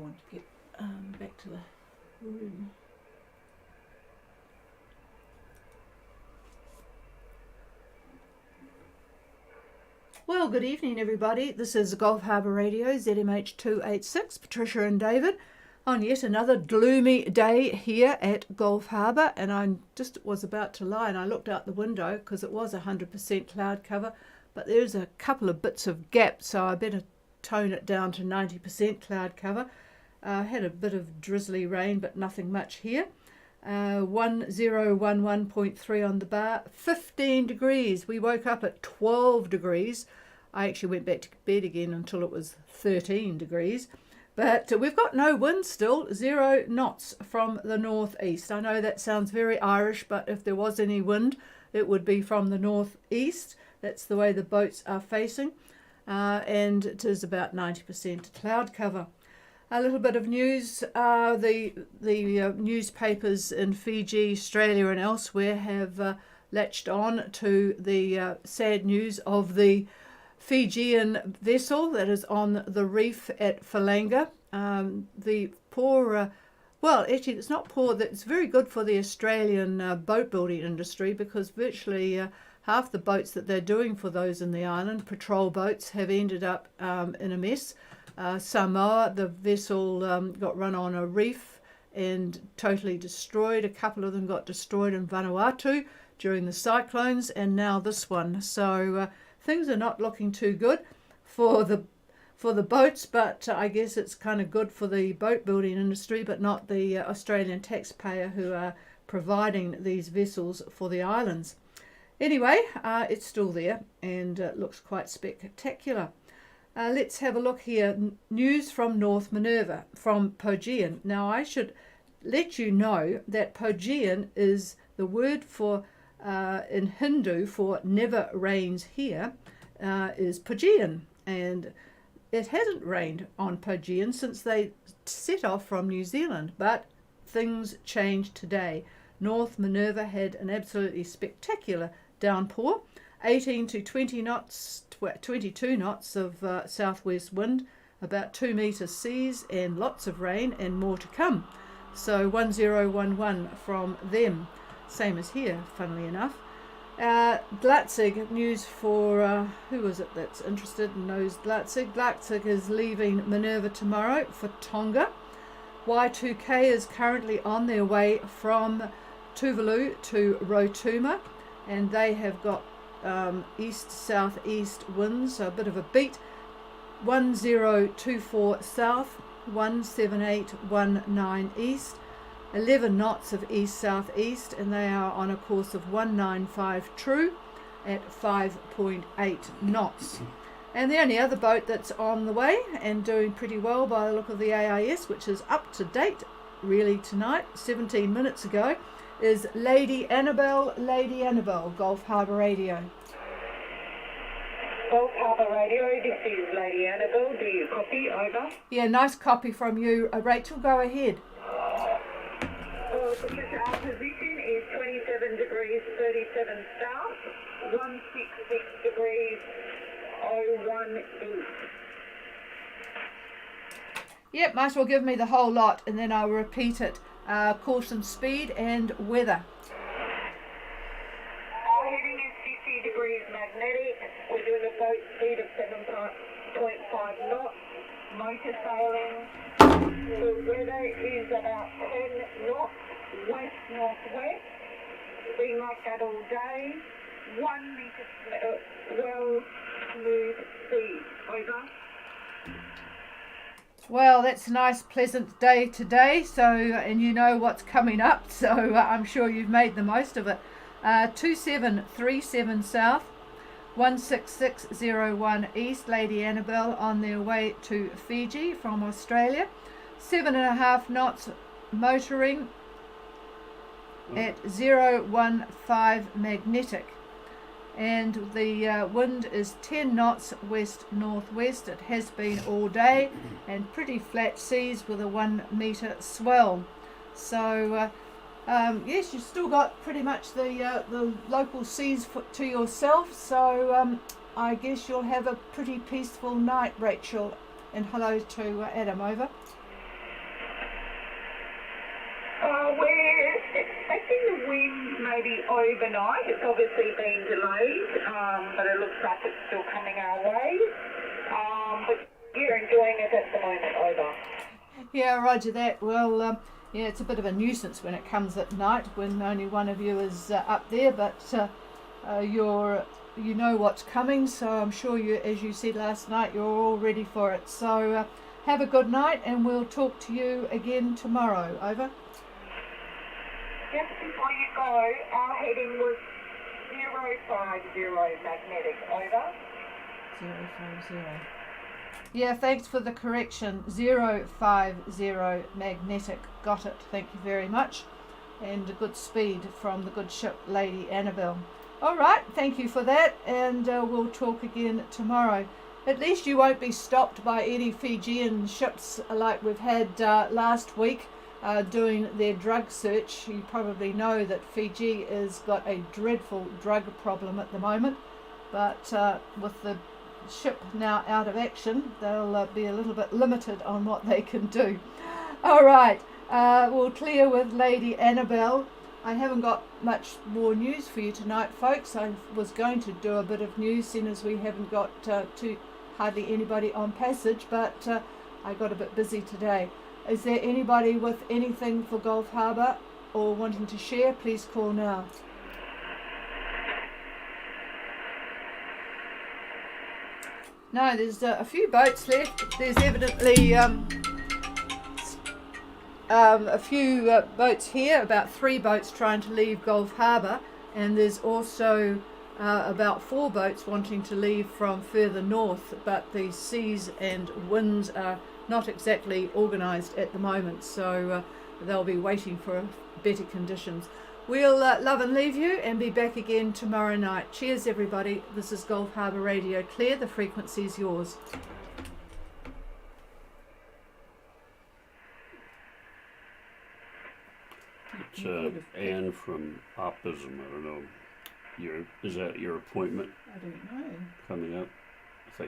want to get back to the room. Well, good evening, everybody. This is Gulf Harbour Radio, ZMH 286, Patricia and David, on yet another gloomy day here at Gulf Harbour. And I just was about to lie, and I looked out the window because it was 100% cloud cover, but there's a couple of bits of gap, so I better tone it down to 90% cloud cover. Had a bit of drizzly rain, but nothing much here. 1011.3 on the bar, 15 degrees. We woke up at 12 degrees. I actually went back to bed again until it was 13 degrees. But we've got no wind still, 0 knots from the northeast. I know that sounds very Irish, but if there was any wind, it would be from the northeast. That's the way the boats are facing. And it is about 90% cloud cover. A little bit of news. The newspapers in Fiji, Australia and elsewhere have latched on to the sad news of the Fijian vessel that is on the reef at Falanga. The poor, well, actually it's not poor, it's very good for the Australian boat building industry, because virtually half the boats that they're doing for those in the island, patrol boats, have ended up in a mess. Samoa, the vessel got run on a reef and totally destroyed. A couple of them got destroyed in Vanuatu during the cyclones, and now this one. So things are not looking too good for the boats, but I guess it's kind of good for the boat building industry, but not the Australian taxpayer who are providing these vessels for the islands. Anyway, it's still there and looks quite spectacular. Let's have a look here. News from North Minerva, from Pogean. Now, I should let you know that Pogean is the word for, in Hindu, for never rains here, is Pogean. And it hasn't rained on Pogean since they set off from New Zealand, but things changed today. North Minerva had an absolutely spectacular downpour. 18 to 20 knots, 22 knots of southwest wind, about 2 metres seas, and lots of rain and more to come. So 1011 from them, same as here, funnily enough. Glatzig, news for, who is it that's interested and knows Glatzig? Glatzig is leaving Minerva tomorrow for Tonga. Y2K is currently on their way from Tuvalu to Rotuma, and they have got east-southeast winds, so a bit of a beat. 1024 south, 17819 east, 11 knots of east-southeast, and they are on a course of 195 true at 5.8 knots. And the only other boat that's on the way and doing pretty well by the look of the AIS, which is up to date really tonight, 17 minutes ago, is Lady Annabelle, Gulf Harbour Radio. Gulf Harbour Radio, this is Lady Annabelle. Do you copy? Over. Yeah, nice copy from you. Rachel, go ahead. Patricia, our position is 27 degrees 37 south, 166 degrees 01 east. Yep, might as well give me the whole lot and then I'll repeat it. Caution speed and weather. Our heading is 50 degrees magnetic. We're doing a boat speed of 7.5 knots. Motor sailing. The weather is about 10 knots, west-northwest. Been like that all day. 1 metre swell, smooth sea. Over. Well, that's a nice, pleasant day today, so, and you know what's coming up, so I'm sure you've made the most of it. 2737 south, 16601 east, Lady Annabelle on their way to Fiji from Australia. 7.5 knots motoring at 015 magnetic. And the wind is 10 knots west-northwest. It has been all day, and pretty flat seas with a 1 metre swell. So yes, you've still got pretty much the local seas to yourself, so I guess you'll have a pretty peaceful night, Rachel. And hello to Adam. Over. We're expecting the wind maybe overnight. It's obviously been delayed, but it looks like it's still coming our way. But you're enjoying it at the moment, over. Yeah, roger that. Well, yeah, it's a bit of a nuisance when it comes at night when only one of you is up there, but you know what's coming, so I'm sure you, as you said last night, you're all ready for it. So have a good night, and we'll talk to you again tomorrow. Over. Just before you go, our heading was 050 magnetic, over. 050. Yeah, thanks for the correction. 050 magnetic. Got it. Thank you very much. And a good speed from the good ship Lady Annabelle. All right, thank you for that, and we'll talk again tomorrow. At least you won't be stopped by any Fijian ships like we've had last week doing their drug search. You probably know that Fiji has got a dreadful drug problem at the moment, but with the ship now out of action, they'll be a little bit limited on what they can do. All right, we'll clear with Lady Annabelle. I haven't got much more news for you tonight, folks. I was going to do a bit of news, seeing as we haven't got hardly anybody on passage, but I got a bit busy today. Is there anybody with anything for Gulf Harbour or wanting to share? Please call now. No, there's a few boats left. There's evidently a few boats here, about 3 boats trying to leave Gulf Harbour, and there's also about 4 boats wanting to leave from further north, but the seas and winds are not exactly organised at the moment, so they'll be waiting for better conditions. We'll love and leave you and be back again tomorrow night. Cheers, everybody. This is Gulf Harbour Radio. Clear, the frequency's yours. It's Anne from Optism. I don't know. Is that your appointment I don't know. coming up? I thought you